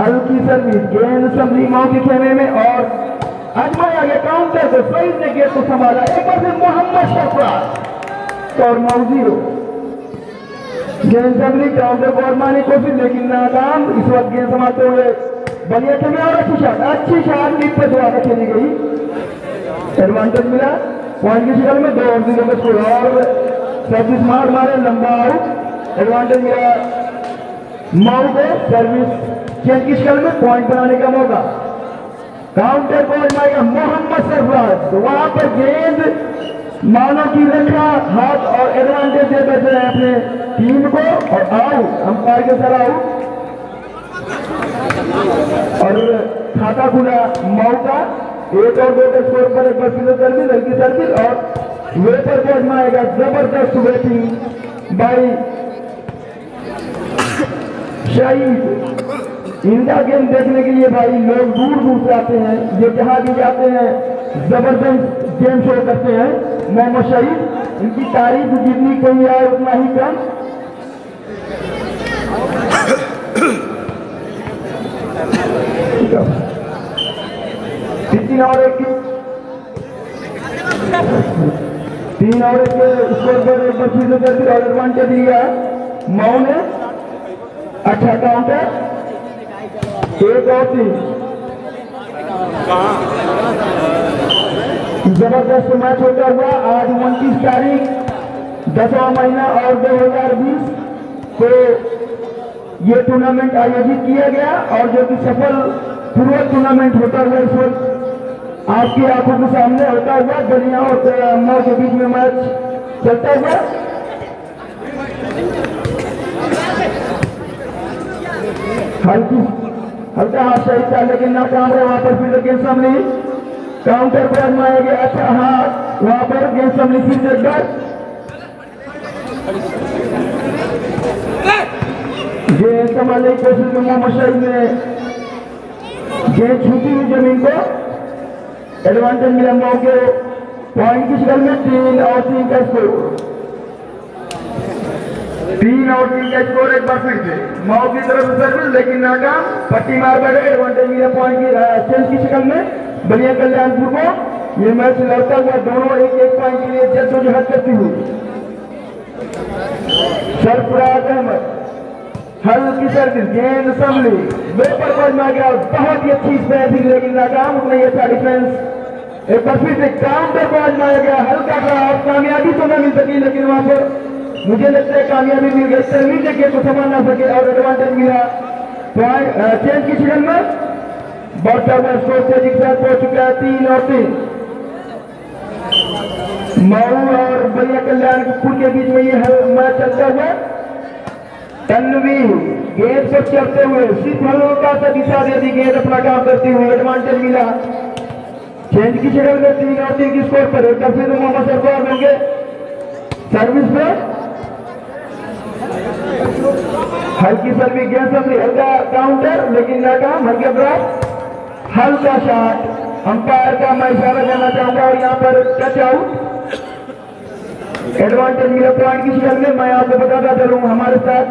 हल्की सर्विस गेंद संभली माओ के खेमे में और आजमाया गया काउंटर से शहीद ने गेंद को संभाला। एक बार फिर मोहम्मद शफराज और 9-0 गेंद संभली काउंटर को आजमाने की कोशिश लेकिन नाकाम। इस वक्त गेंद संभालते हुए बलिया खेमे और अच्छी शॉट लीड पर द्वारा खेली गई। एडवांटेज मिला पॉइंट की शक्ल में 2-0 का स्कोर और सर्विस मारे लंबा आउट। एडवांटेज मिला माओ को सर्विस चेंज की शक्ल में पॉइंट बनाने का मौका। काउंटर को आजमाएगा मोहम्मद सरफराज। तो वहां पर गेंद मानो की रखा हाथ और एडवांटेज दे बैठे हैं अपने टीम को और आउट अंपायर के सर आउट और खाता खुला माओ का 1 और 2 के स्कोर पर एक बार फिर सर्विस हल्की सर्विस और वेपर को आजमाएगा। जबरदस्त वेटिंग बाई शहीद। इनका गेम देखने के लिए भाई लोग दूर दूर से आते हैं। ये जहां भी जाते हैं जबरदस्त गेम शो करते हैं। मोहम्मद शहीद इनकी तारीफ जितनी कही है उतना ही कम। तीन और एक के स्कोर पर एक बार फिर से और एडवांटेज दिया माओ ने। अच्छा काउंटर 1 और 3 जबरदस्त मैच होता हुआ आज 29 तारीख 10वां महीना और 2020 को ये टूर्नामेंट आयोजित किया गया और जो कि सफल पूर्व टूर्नामेंट होता हुआ इस वक्त आपकी आंखों के सामने होता हुआ बलिया और माओ के बीच में मैच चलता हुआ। हल्का हाथ सही था लेकिन नाकाम रहा। वहां पर फिर गेंद संभली काउंटर पर आजमाया गया। अच्छा हाथ वहां पर गेंद संभली फिर से एक बार गेंद संभालने की कोशिश में मोहम्मद शहीद ने गेंद छूती हुई जमीन को। एडवांटेज मिला माओ के पॉइंट की शक्ल में 3 और 3 का स्कोर। 3 और 3 का स्कोर एक बार फिर से माओ की तरफ से सर्विस लेकिन नाकाम। पट्टी मार बैठे। एडवांटेज मिला पॉइंट की चेंज की शक्ल में बलिया कल्याणपुर को। ये मैच लड़ता हुआ दोनों एक पॉइंट के लिए जद्दोजहद करती हुई। सरफराज अहमद हल्की सर्विस गेंद संभली वेपर पर मार गया। बहुत ही अच्छी स्पैसिंग लेकिन नाकाम। उतना ही अच्छा डिफेंस। एक बार फिर से काउंटर को आजमाया गया। हल्का सा कामयाबी तो न मिल सकी लेकिन वहां पर मुझे लगता है कामयाबी मिल गई। सर्विस ने गेंद को संभाल ना सके और एडवांटेज मिला चेंज की शक्ल में। बढ़ता हुआ स्कोर तेजी के साथ पहुंच चुका है 3 और 3। माऊ और बलिया कल्याणपुर के बीच में ये मैच चलता हुआ। तन्वीर गेंद पर चलते हुए सिर्फ हल्का सा दिशा दे दी गेंद अपना काम करती हुई। एडवांटेज मिला चेंज की शक्ल में 3 और 3 की स्कोर पर। एक बार फिर मोहम्मद सरफराज होंगे सर्विस पे हल्की सर्विस गेंद संभली हल्का काउंटर लेकिन नाकाम। हल्के ड्रॉप हल्का शॉट। अंपायर का मैं इशारा देना चाहूंगा और यहाँ पर टच आउट। एडवांटेज मिला पॉइंट की शक्ल में। मैं आपको बताता चलूँ हमारे साथ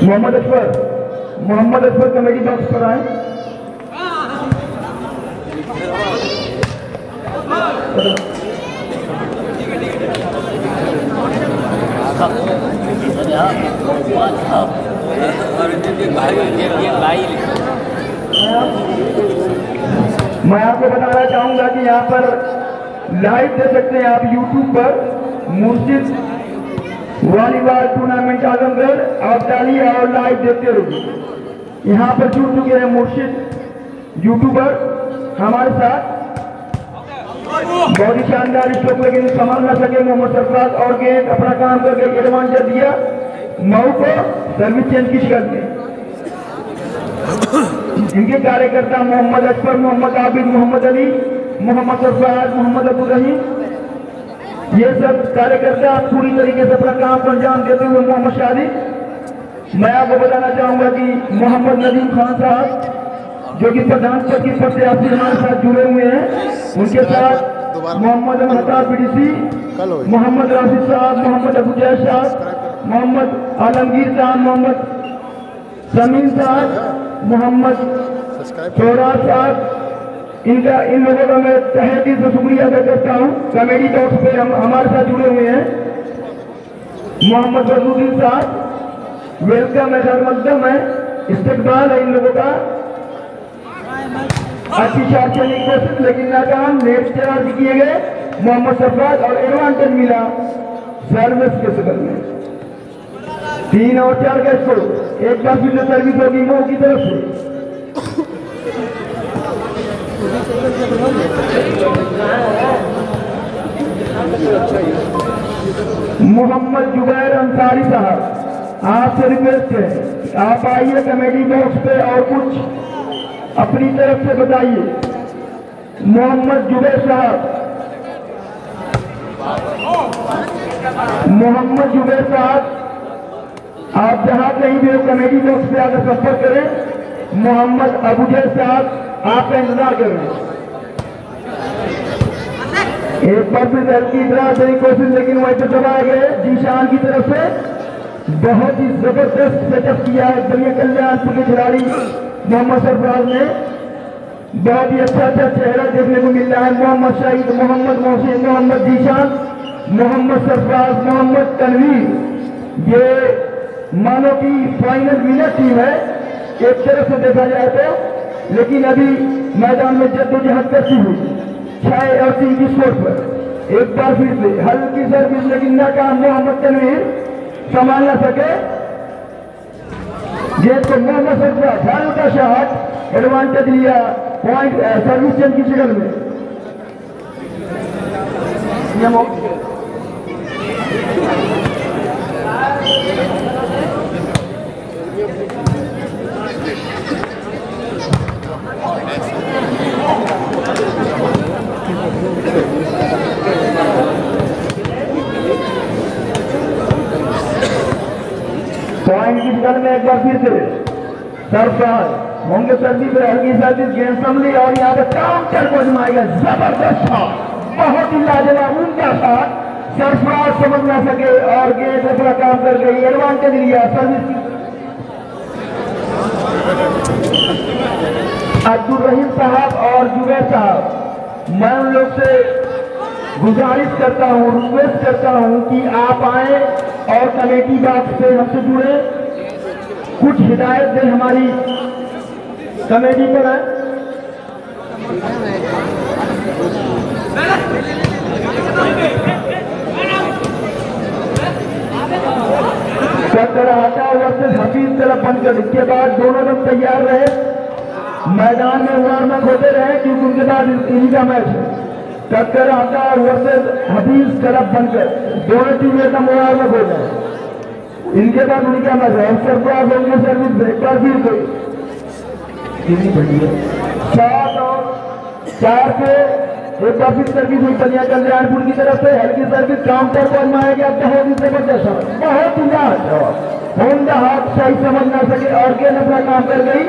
मोहम्मद अकबर कमेटी बॉक्स पर आए। मैं आपको बताना चाहूंगा कि यहाँ पर लाइव दे सकते हैं आप YouTube पर मुर्शिद वॉलीबॉल टूर्नामेंट आजमगढ़। आप डालिए और लाइव देखते रहिए। यहाँ पर जुड़ चुके हैं मुर्शिद यूट्यूबर हमारे साथ। बहुत ही शानदार स्ट्रोक लेकिन संभाल न सके मोहम्मद सरफराज और गेंद अपना काम करके एडवांटेज दिया माऊ को सर्विस चेंज की शक्ल में। इनके कार्यकर्ता मोहम्मद अकबर, मोहम्मद आबिद, मोहम्मद अली, मोहम्मद सरफराज, मोहम्मद अबू रहीम, ये सब कार्यकर्ता पूरी तरीके से अपना काम पर अंजाम देते हुए मोहम्मद शादी। मैं आपको बताना चाहूंगा कि मोहम्मद नदीम खान साहब जो कि प्रधान सचिव पद से आपसे हमारे साथ जुड़े हुए हैं, उनके साथ मोहम्मद महताब बीडीसी, मोहम्मद राशिद साहब, मोहम्मद अबू जैद साहब, मोहम्मद आलमगीर साहब, मोहम्मद समीर साहब, मोहम्मद सोरा साहब, इन लोगों का मैं तहे दिल से शुक्रिया अदा करता हूँ। कमेटी टॉक्स पे हमारे साथ जुड़े हुए हैं। मोहम्मद बदरुद्दीन साहब, वेलकम है, मकदम है, इस्तेकबाल है इन लोगों का। अच्छी शॉट चलने की कोशिश लेकिन नाकाम, नेट चार्ज किए गए मोहम्मद सरफराज और एडवांटेज मिला सर्विस के शक्ल में। 3 और 4 का स्कोर। एक बार फिर से सर्विस होगी मो की तरफ से। मोहम्मद जुबैर अंसारी साहब, आपसे रिक्वेस्ट है आप आइए कमेटी बॉक्स पे और कुछ अपनी तरफ से बताइए। मोहम्मद जुबैर साहब, मोहम्मद जुबैर साहब, आप जहां कहीं भी हो कमेटी बॉक्स पे आकर संपर्क करें। मोहम्मद अबूजैद साहब, आपका इंतजार कर रहे हैं। एक बार फिर हल्की इतराज की कोशिश लेकिन वहीं पर दबाए गए जीशान की तरफ से। बहुत ही जबरदस्त सेटअप किया है बलिया कल्याणपुर के खिलाड़ी मोहम्मद सरफराज ने। बहुत ही अच्छा चेहरा देखने को मिल रहा है। मोहम्मद शहीद, मोहम्मद मोहसिन, मोहम्मद जीशान, मोहम्मद सरफराज, मोहम्मद तनवीर, ये मानो की फाइनल विनर टीम है एक तरफ से देखा जाए तो। लेकिन अभी मैदान में जद्दोजहद करती हुई 6 और 3 की स्कोर पर एक बार फिर से हल्की सर्विस लेकिन नाकाम। मोहम्मद तनवीर संभाल न सके गेंद को। मोहम्मद सरफराज हल्का शॉट, एडवांटेज लिया पॉइंट सर्विस चेंज की शक्ल में। पॉइंट की शक्ल में एक बार फिर से सरफराज होंगे सर्दी पर हल्की सर्दी गेंद संभली और यहाँ पे काउंटर को जमाएगा। जबरदस्त शॉट, बहुत ही लाजवाब उनका शॉट। सरफराज समझ ना सके और गेंद अपना काम कर गई, एडवांटेज लिया सर्विस की। अब्दुल रहीम साहब और जुबैर साहब, मैं उन लोग से गुजारिश करता हूँ, रिक्वेस्ट करता हूँ कि आप आए और कमेटी बॉक्स से हमसे जुड़े, कुछ हिदायत दें हमारी कमेटी पर है। हटा वर्सेस हफीज तरफ बनकर इसके बाद दोनों लोग तैयार रहे, मैदान में वार्मअप होते रहे क्योंकि उनके बाद इन्हीं का मैच है। टक्कर आता वर्सेस हफीज तरफ बनकर दोनों टीमें का वार्मअप हो जाए, इनके बाद उनका मैच है। सरफराज होंगे सर्विस एक बार फिर कोई 7 और 4 पे एक बार फिर सर्विस हुई बलिया कल्याणपुर की तरफ से। हल्की सर्विस काउंटर पर मारा गया, बहुत ही जबरदस्त, बहुत ही लाजवाब। होंडा हाथ सही समझ ना सके और गेंद अपना काम कर गई।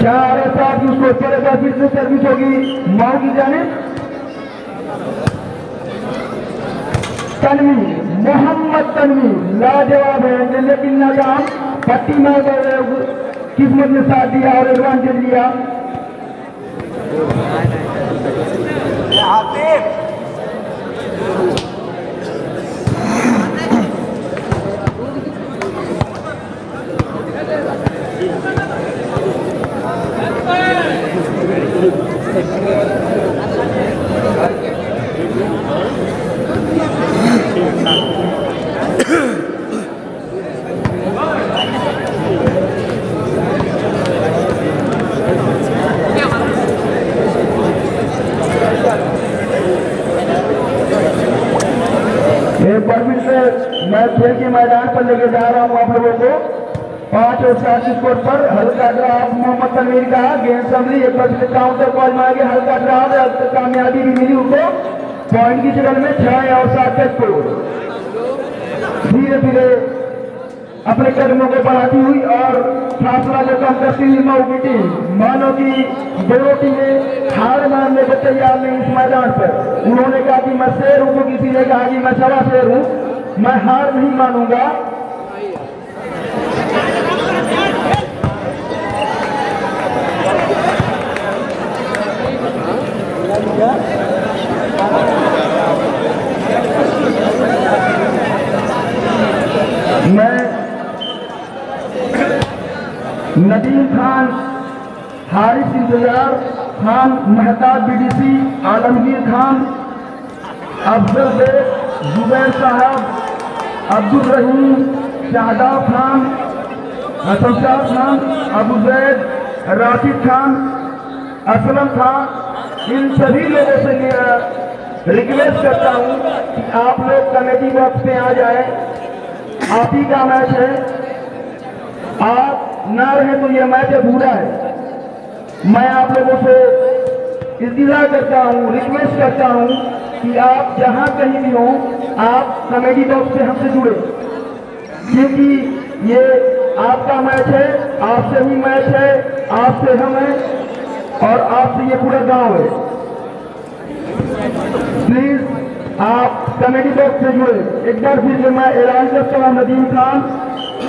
4 और 7 की उसको पर एक बार फिर से सर्विस होगी माओ की जानिब। तनवीर, मोहम्मद तनवीर लाजवाब है लेकिन नाकाम, पट्टी मार गए, किस्मत ने साथ दिया और एडवांटेज लिया। एक बार फिर से मैं खेल के मैदान पर लेके जा रहा हूँ आप लोगों को। 5 और 7 स्कोर पर हल्का ड्राफ मोहम्मद तनवीर का गेंद संभली, एक बार फिर काउंटर कॉल मार के हल्का ड्राफ, कामयाबी भी मिली उनको पॉइंट की शक्ल में। 6 और 7 का स्कोर। धीरे धीरे अपने कदमों को बढ़ाती हुई और फासला को कम करती हुई मऊ की टीम, मानो की दोनों टीमें हार मानने को तैयार नहीं इस मैदान पर। उन्होंने कहा कि मैं शेर हूं, तो किसी ने कहा कि मैं 1.25 शेर हूं, मैं हार नहीं मानूंगा। मैं नदीम खान, हारिस इंतजार खान, मेहताब बीडीसी, आलमगीर खान, अफजल बेग, जुबैर साहब, अब्दुल रहीम, शाहदाब खान, हसनशाह खान, अबू जैद, राशिद खान, असलम खान, इन सभी लोगों से रिक्वेस्ट करता हूं कि आप लोग कमेटी बॉक्स पे आ जाए। आप ही का मैच है, आप ना रहे तो ये मैच अधूरा है। मैं आप लोगों से इल्तिजा करता हूं, रिक्वेस्ट करता हूं कि आप जहां कहीं भी हो, आप कमेटी बॉक्स से हमसे जुड़े, क्योंकि ये आपका मैच है, आपसे ही मैच है, आपसे हम हैं और आपसे ये पूरा गांव है। प्लीज आप कमेटी बॉक्स से जुड़े। एक बार फिर मैं ऐलान करता हूं, नदीम खान,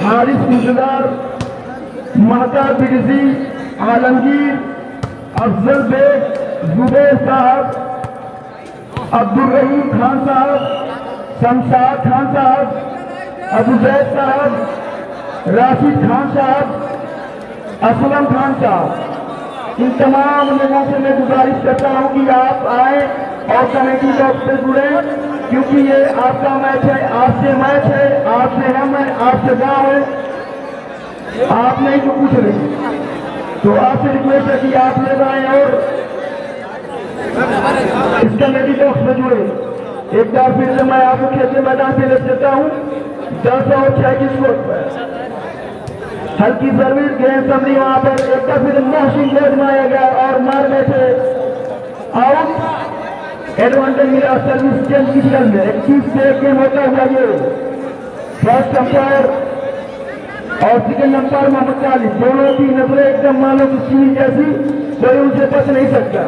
हारिस इंतजार, मेहताब बीडीसी, आलमगीर, अफजल बेग, जुबैर साहब, अब्दुल रहीम खान साहब, शमशाद खान साहब, अबू जैद साहब, राशिद खान साहब, असलम खान साहब, इन तमाम लोगों से मैं गुजारिश करता हूं कि आप आए और कमेटी बॉक्स से जुड़े, क्योंकि ये आपका मैच है, आपसे मैच है, आपसे हम है, आपसे गांव है, आप नहीं तो कुछ नहीं। तो आपसे रिक्वेस्ट है कि आप लोग आए और इस कमेटी बॉक्स में जुड़े। एक बार फिर से मैं आपको खेल के मैदान पे ले चलता हूँ। 10 और 6 स्कोर पर हल्की सर्विस गेंद समझी, वहां पर एक बार फिर मोहसिन को जमाया गया और मार बैठे आउट। एडवांटेज मिला सर्विस चेंज की शक्ल में। 21 से गेम होता हुआ ये फर्स्ट अंपायर और सेकंड अंपायर मोहम्मद काली, दोनों की नजरें एकदम मानो की चीज जैसी, कोई उनसे बच नहीं सकता।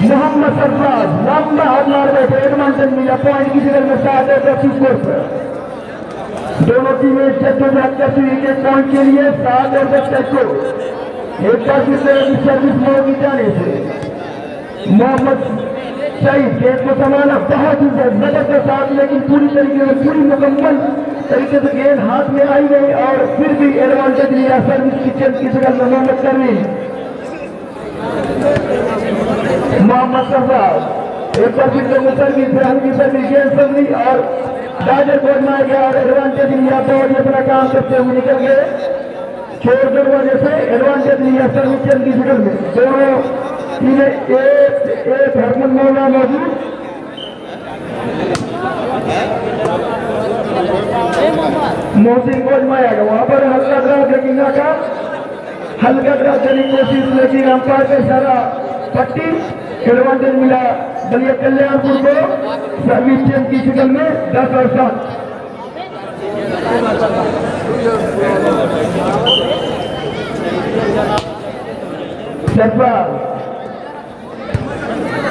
मोहम्मद सरफराज लंबा हाथ मार बैठे, एडवांटेज मिला पॉइंट की शक्ल में 7 स्कोर पर। दोनों टीमें जद्दोजहद करती हुई एक पॉइंट के लिए 7 और 10 को एक बार फिर से सर्विस मोड़ की जाने से मोहम्मद शहीद गेंद को संभाला बहुत ही जबरदस्त के साथ, लेकिन पूरी तरीके से पूरी मुकम्मल तरीके से गेंद हाथ में आई गई और फिर भी एडवांटेज लिया सर्विस की चेंज की शक्ल में मोहम्मद करवी। मोहम्मद सरफराज एक बार फिर से सर्विस गेंद संभली और डाजर को मार गया और एडवांटेज लिया तो ये अपना काम करते हुए निकल गए। छोड़ दरवाजे से एडवांटेज लिया सर्विस चेंज की शक्ल में। दोनों टीमें एक हरमन मौला मौजूद। मोहसिन को आजमाया गया, वहां पर हल्का ड्राफ लेकिन नाकाम, हल्का ड्राफ देने की कोशिश लेकिन अंपायर का इशारा पट्टी। एडवांटेज मिला बलिया कल्याणपुर को सर्विस चेंज की शक्ल में 10 और 7। सरफराज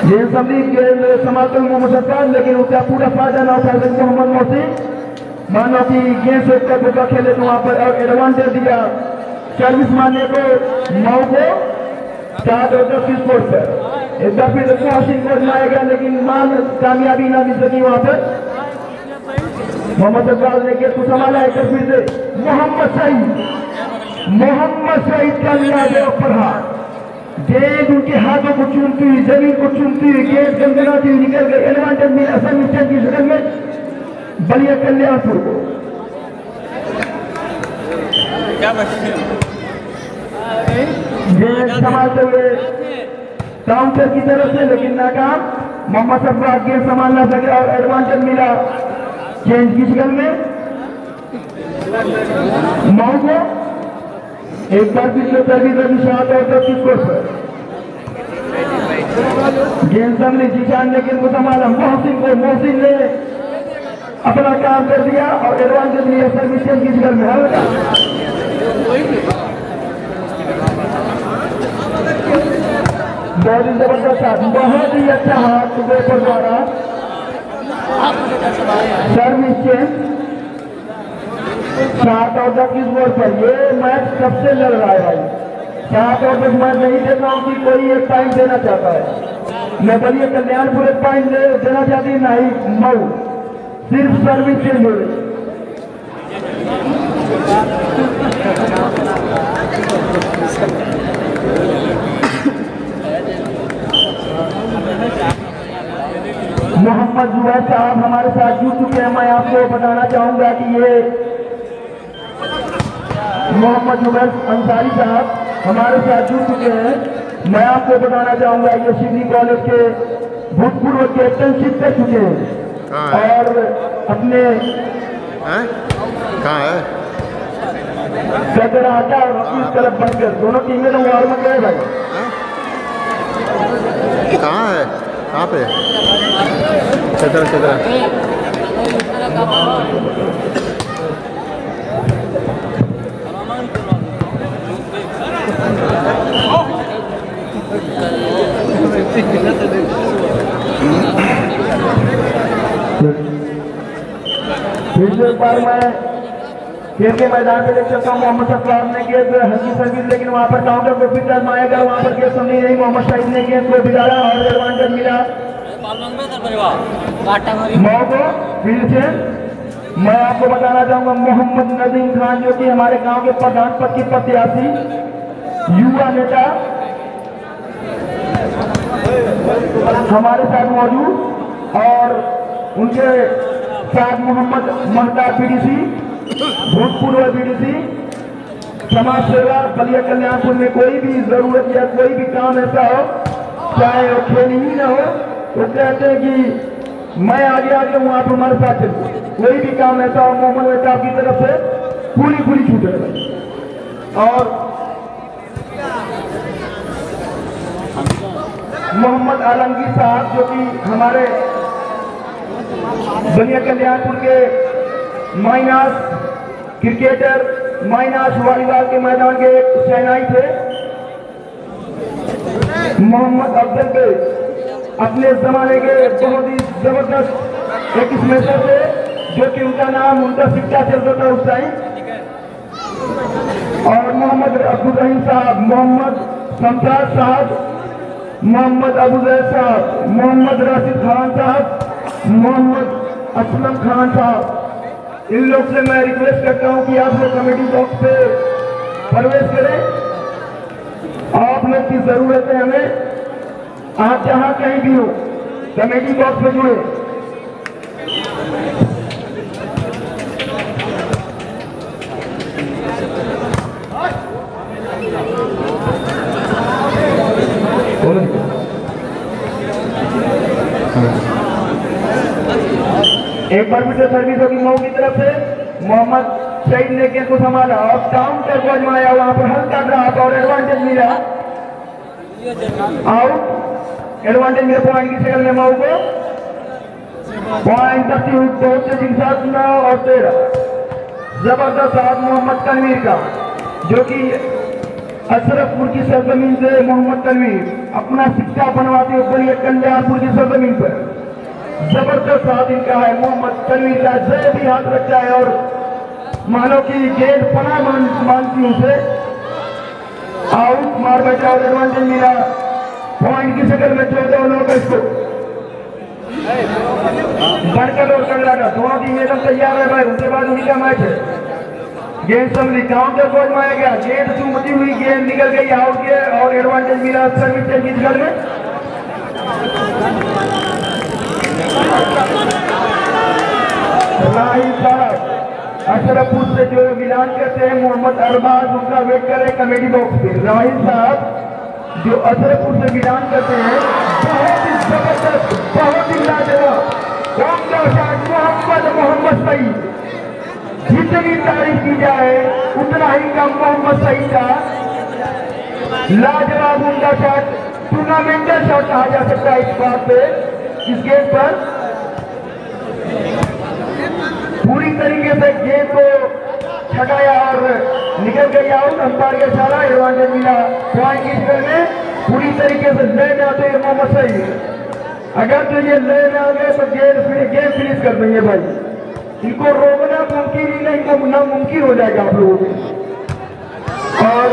गेंद संभली, गेंद संभालते हुए मोहम्मद सरफराज, लेकिन उसका पूरा फायदा ना उठा सके मोहम्मद मोहसिन। मानो कि गेंद से ऊपर धोखा खेले तो वहां पर और एडवांटेज दिया सर्विस मारने को 9 को 7 और 10 स्कोर पर। एक बार फिर मोहसिन को आजमाया गया लेकिन मान कामयाबी ना मिल सकी वहां पर। मोहम्मद सरफराज ने गेंद को संभाला। एक बार फिर से मोहम्मद सईद का लिया गया ऊपर हाथ, गेंद उनके हाथों को चूमती हुई, जमीन को चूमती हुई, गेंद गनगनाती हुई निकल गई। एडवांटेज मिला सर्विस चेंज की शक्ल में बलिया कल्याणपुर को। गेंद संभालते हुए काउंटर की तरफ से लेकिन नाकाम। मोहम्मद सरफराज गेंद संभाल ना सके और एडवांटेज मिला चेंज की शक्ल में मऊ को। एक बार फिर से सर्विस 7 और 10 स्कोर पर। गेंद संभली, जीशान ने गेंद को संभाला मोहसिन को, मोहसिन ने अपना काम कर दिया और एडवांटेज लिया सर्विस चेंज की शक्ल में। हल्का बहुत ही जबरदस्त हाथ, बहुत ही अच्छा हाथ गोपर द्वारा सर्विस चेंज 7 और 10 स्कोर पर। ये मैच सबसे लड़ रहा है भाई। 7 और 10 मैच नहीं देख रहा हूं कि कोई एक टाइम देना चाहता है। मैं बलिया कल्याणपुर एक पॉइंट देना चाहती ना ही मऊ, सिर्फ सर्विस चेंज हो रही। मोहम्मद जुबैर साहब हमारे साथ जुड़ चुके हैं। मैं आपको बताना चाहूंगा कि ये मोहम्मद जुबैर अंसारी साहब हमारे साथ जुड़ चुके हैं। मैं आपको बताना चाहूंगा ये शिवनी कॉलेज के भूतपूर्व कैप्टनशिप कर चुके हैं और अपने कहाँ है सदराटा और अपनी तरफ बनकर दोनों टीमें तो वार में गए भाई। कहाँ है, कहाँ पे चदरा चदरा फिर से एक बार मैं खेल के मैदान पे देख सकता हूँ मोहम्मद सफार ने गेंद हल्की सर्विस, लेकिन वहां पर काउंटर को फिर आजमाएगा, वहां पर गेंद समझी नहीं। मोहम्मद शाहिद ने गेंद को बिगाड़ा और एडवांटेज मिला मऊ को। फिर से मैं आपको बताना चाहूंगा मोहम्मद नदीम खान जो कि हमारे गांव के प्रधान पद की प्रत्याशी युवा नेता हमारे साथ मौजूद, और उनके साथ मोहम्मद महता बीडीसी भूतपूर्व बीडीसी समाज सेवा बलिया कल्याणपुर में कोई भी जरूरत या कोई भी काम ऐसा हो चाहे वो खेल ही ना हो तो कहते हैं कि मैं आगे आगे हूँ, आप हमारे साथ चलिए। कोई भी काम ऐसा हो मोहम्मद महता की तरफ से पूरी छूट है। और मोहम्मद आलमगीर साहब जो कि हमारे बलिया कल्याणपुर के माइनास क्रिकेटर, माइनास वॉलीबॉल के मैदान के एक सेनाई थे। मोहम्मद अफजल के अपने जमाने के बहुत ही जबरदस्त एक स्मैशर थे जो कि उनका नाम उनका शिक्षा चलता था उस टाइम। और मोहम्मद अब्दुल रहीम साहब, मोहम्मद शमशाद साहब, मोहम्मद अबूजैद साहब, मोहम्मद राशिद खान साहब, मोहम्मद असलम खान साहब, इन लोग से मैं रिक्वेस्ट करता हूं कि आप लोग कमेटी बॉक्स पे प्रवेश करें। आप लोग की जरूरत है हमें, आप जहां कहीं भी हो कमेटी बॉक्स में जुड़े। एक बार फिर से सर्विस होगी मऊ की तरफ से। मोहम्मद शहीद ने गेंद को संभाला और काउंटर को आजमाया, वहां पर हल्का ड्रॉप और एडवांटेज मिला, आउट। एडवांटेज मिला पॉइंट की शक्ल में मऊ को। पॉइंट करती हुई बहुत तेजी के साथ 9 और 13 जबरदस्त साथ मोहम्मद तनवीर का, जो कि अशरफपुर की सरजमीन से मोहम्मद तनवीर अपना सिक्का बनवाते हुए बलिया कल्याणपुर की सरजमीन पर जबरदस्त साथ इनका है। मोहम्मद तनवीर का जय भी हाथ रखता है और मानो की गेंद पना मानती उसे, आउट। मार बचाओ, एडवांटेज मिला पॉइंट की शक्ल में 14 लोग इसको बढ़कर और कर लगा। दोनों टीम एकदम तैयार है भाई, उसके बाद उन्हीं का मैच है। गेंद संभली, काउंटर को आजमाया गया, गेंद चूमती हुई गेंद निकल गई आउट के और एडवांटेज मिला सर्विस की शक्ल में। अशरफपुर से जो मिलान करते हैं मोहम्मद अरबाज, उनका वेट कर रहे कमेटी बॉक्स पे। राहिल साहब जो अशरफपुर से मिलान करते हैं, बहुत ही जबरदस्त, बहुत ही लाजवाब मोहम्मद सईद। जितनी तारीफ की जाए उतना ही कम मोहम्मद सईद का लाजवाब उनका शॉट, टूर्नामेंटल शॉट कहा जा सकता है इस बात पे। इस गेंद पर पूरी तरीके से गेंद को छटाया और निकल गई आउट। अंपायर के इशारा, एडवांटेज मिला पॉइंट की शक्ल में। पूरी तरीके से लय में आते हैं मोहम्मद सईद। अगर तो ये लय में आ गए तो गेम फिनिश कर देंगे भाई। इनको रोकना मुमकिन ही नहीं, नामुमकिन हो जाएगा आप लोगों को। और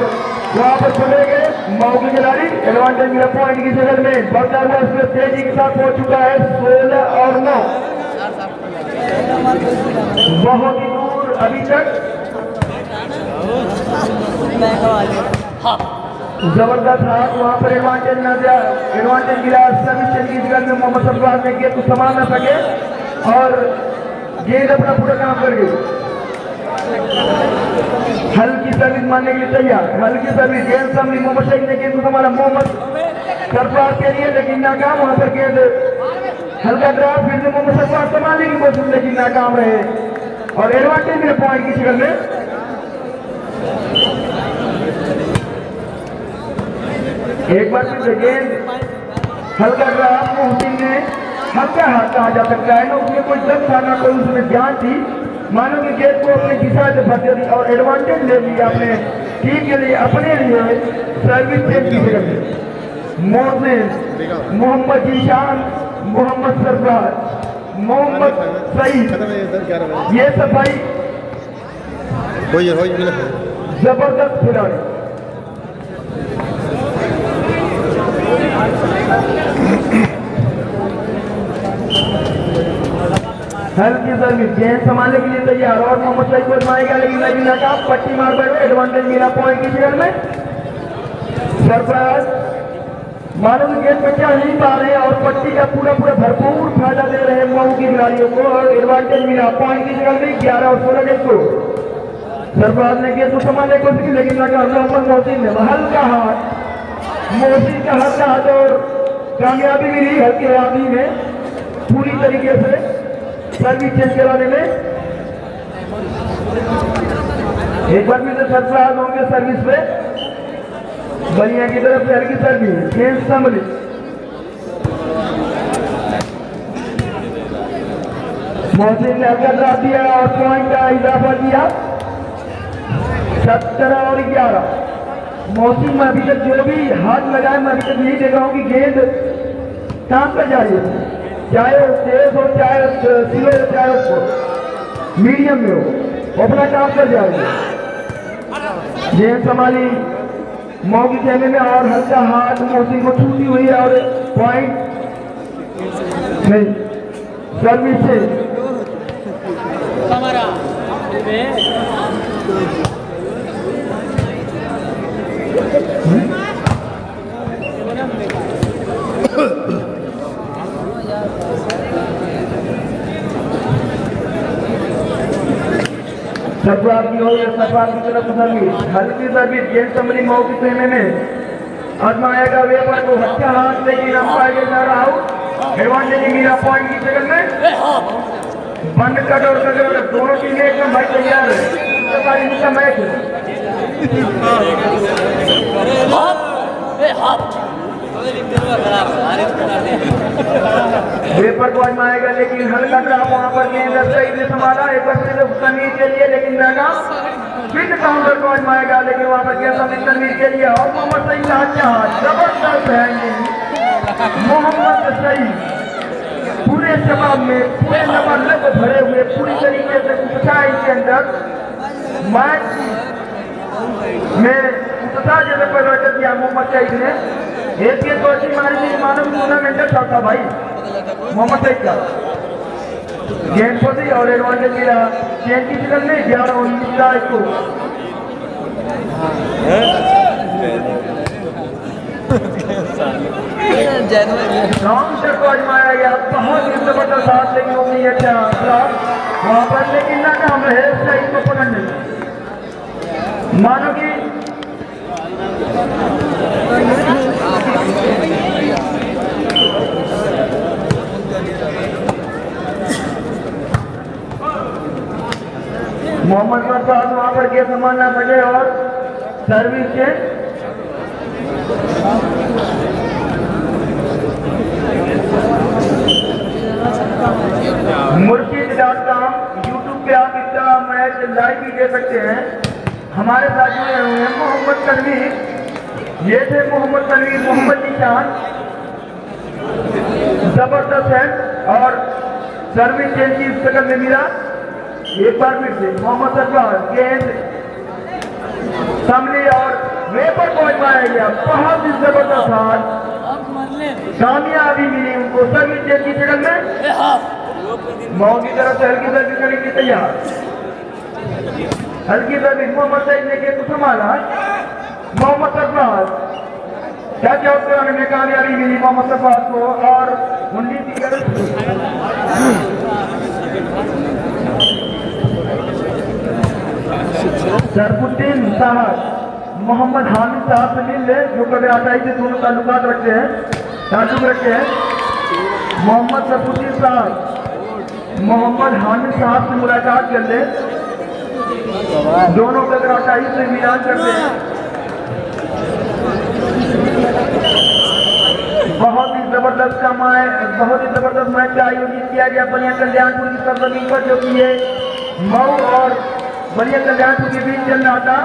वहां पर पकड़े गए मऊ के खिलाड़ी एडवांटेज मिला पॉइंट की जगह में बढ़ता हुआ इसमें तेजी के साथ पहुंच चुका है 16 और 9 बहुत ही दूर अभी तक जबरदस्त हाथ वहां पर एडवांटेज मिला सर्विस चली की जगह में मोहम्मद सरफराज ने गेंद को संभाल न सके और गेंद अपना पूरा काम कर गई हल्की सर्विस मारने के लिए तैयार हल्की सर्विस गेंद संभली मोहम्मद शहीद ने गेंद को संभाला मोहम्मद सरफराज के लिए लेकिन नाकाम वहां पर गेंद हल्का ड्राफ्ट फिर से मोहम्मद सरफराज संभालने की कोशिश लेकिन नाकाम रहे और एडवांटेज मिले पॉइंट की शक्ल में एक बार फिर से गेंद हल्का ड्राफ्ट मोहसिन ने हल्का हाथ कहा जा सकता है ना उसमें कोई दम था ना कोई उसमें जान थी मानो कि गेंद को अपनी दिशा से भर दी और एडवांटेज ले लिया अपने टीम के लिए अपने लिए सर्विस चेंज की जगह मोहसिन मोहम्मद जीशान मोहम्मद सरफराज मोहम्मद सईद ये सब भाई जबरदस्त खिलाड़ी हल्की सर्विस गेंद संभालने के लिए तैयार और मोहम्मद सईद को आजमाएगा लेकिन नाकाम पट्टी मार बैठे एडवांटेज मिला पॉइंट की जगह में सरफराज मानो कि गेंद पे क्या नहीं पा रहे और पट्टी का पूरा भरपूर फायदा ले रहे हैं मऊ की खिलाड़ियों को और एडवांटेज मिला पॉइंट की जगह में 11 और 16 गेंद को सरफराज ने गेंद को संभालने की कोशिश की लेकिन नाकाम मोहम्मद मोहसिन ने हल्का हाथ मोहसिन का हल्का हाथ और कामयाबी मिली हल्के हाथी में पूरी तरीके से सर्विस चेंज कराने में एक बार फिर से सरफराज होंगे सर्विस पे बलिया की तरफ से हल्की सर्विस गेंद संभली मोहसिन ने हल्का ड्राप दिया और पॉइंट का इजाफा किया 17 और 11 मोहसिन में अभी तक जो भी हाथ लगाए मैं अभी तक यही देख रहा हूँ कि गेंद काम पर जा रही है चाहे वो तेज हो चाहे स्लो हो चाहे उसको मीडियम में हो अपना काम कर जाएगी गेंद संभाली मऊ की खेमे में और हल्का हाथ मोहसिन को छूटी हुई है और पॉइंट नहीं सर्विस से सरफराज की हो सरफराज की तरफ सर्विस हल्की सर्विस गेंद संभली मऊ की खेमे में आजमाएगा वेपर को हत्या हाथ लेकिन अंपायर के द्वारा आउट एडवांटेज मिला पॉइंट की जगह में बंद कट और कट दोनों टीमें एकदम भाई तैयार है इनका मैच वेपर को आजमाएगा लेकिन हल्का ड्राप वहां पर गेंद सही से संभाला एक बार फिर तनवीर के लिए लेकिन नाकाम फिर काउंटर को आजमाएगा लेकिन वहां पर गेंद तनवीर के लिए और मोहम्मद सईद का हाथ जबरदस्त है मोहम्मद सईद पूरे जवाब में पूरे नंबर लग भरे हुए पूरी तरीके से उत्साह इसके अंदर मैच में उत्साह जैसे परिवर्तन किया मोहम्मद सईद ने एक गेंद तो अच्छी मारी थी मानव टूर्नामेंट था भाई मोहम्मद सईद का गेंद को दी और एडवांटेज मिला चेंज की जगह में 11 और 19 को काउंटर को आजमाया गया बहुत ही जबरदस्त हाथ लेकिन वो नहीं अच्छा वहां पर लेकिन नाकाम रहे सईद को पकड़ने मानो कि मोहम्मद सरफराज वहां पर गेंद संभालना सके और सर्विस के मुर्शिद.com यूट्यूब पे आप इसका मैच लाइव भी दे सकते हैं हमारे साथ जुड़े हुए हैं मोहम्मद तनवीर ये थे मोहम्मद तनवीर मोहम्मद निशान जबरदस्त है और सर्विस चेंज की शक्ल में मिला एक बार फिर से मोहम्मद सरफराज गेंद संभली और वे पर पहुंच पाएगा। बहुत ही जबरदस्त हाथ कामयाबी मिली उनको सभी स्टेज की शक्ल में। मऊ की तरफ से हल्की सर्विस करने की तैयार, हल्की सर्विस मोहम्मद सईद ने गेंद को संभाला। मोहम्मद सरफराज क्या चौक कराने में कामयाबी मिली मोहम्मद सरफराज को और 19 सरफुद्दीन साहब मोहम्मद हामिद साहब से मिल ले, जो कभी आटाई से दोनों ताल्लुकात रखते हैं, ताल्लुक रखते हैं। मोहम्मद सरफुद्दीन साहब मोहम्मद हामिद साहब से मुलाकात कर ले, दोनों कदर आटाई से मिलान करते हैं। बहुत ही जबरदस्त बहुत ही जबरदस्त मैच का आयोजित किया गया बलिया कल्याणपुर की सरजमीन पर, जो कि ये मऊ और बलिया कल्याणपुर के बीच चल रहा था।